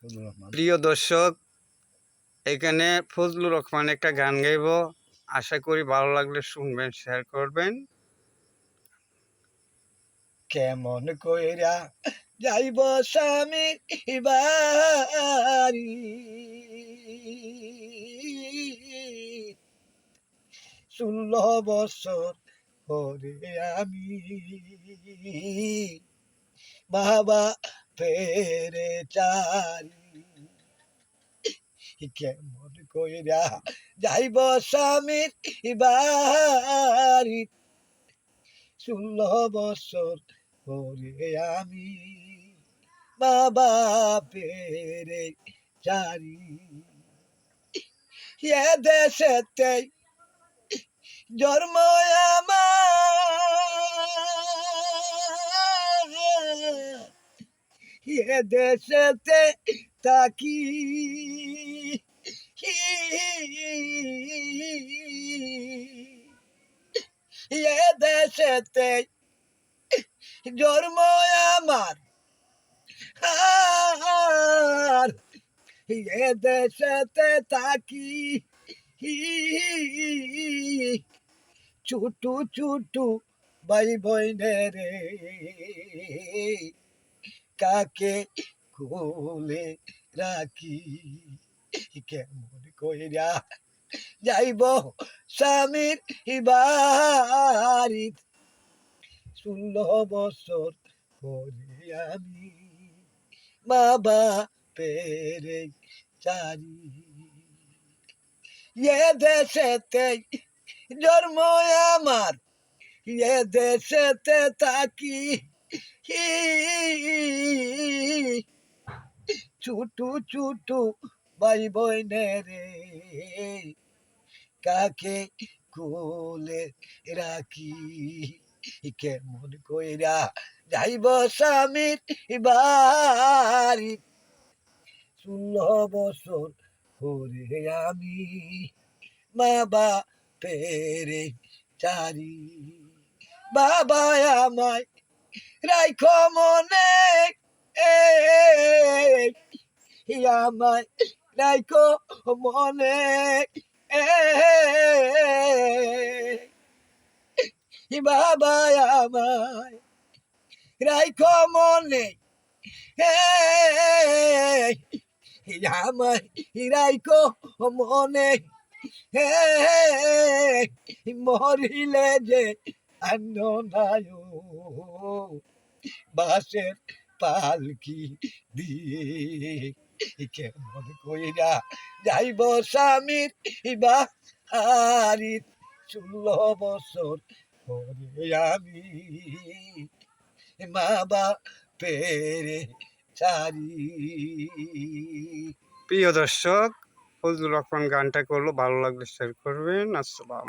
প্রিয় দর্শক, এখানে ফজলুর রহমান একটা গান গাইব। আশা করি ভালো লাগলে শুনবেন, শেয়ার করবেন। কেমন কইরা যাইব স্বামী বাড়ি, 16 বছর পরে আমি বাবা ফেরে চারি। কেমন কইরা যাইব স্বামীর বাড়ি, 16 বছর পরে আমি বাবা পেরে চারি। এ দেশেতে জন্ম আমার, এ দেশেতে থাকি এ দেশেতে জন্ম আমার, আর এ দেশেতে থাকি ছোটু ছোটু ভাই বোনের কাকে কোলে রাখি। কেমন কইরা যাইব স্বামীর বাড়ি, 16 বছর পরে আমি বাবা পেরে চারি। এ দেশেতে জন্ম আমার, এ দেশেতে থাকি ছোটু ছোটু ভাই বোনের কাকে কোলে রাখি। কেমন কইরা যাইব স্বামীর বাড়ি, 16 বছর পরে আমি বাবা পেরে চারি। বাবা আমায় রাইখো মনে, আমায় রাইখো মনে, বাবা আমায় রাইখো মনে, আমায় রাইখো মনে, মরিলে যে অন্য নাই বাসের পালকি দিয়ে। কেমন কইরা যাইব স্বামীর বাড়ি, 16 বছর পরে আমি বাবা পেরে চারি। প্রিয় দর্শক, ফজলুর রহমান গানটা করলো, ভালো লাগলে শেয়ার করবেন। আসসালাম।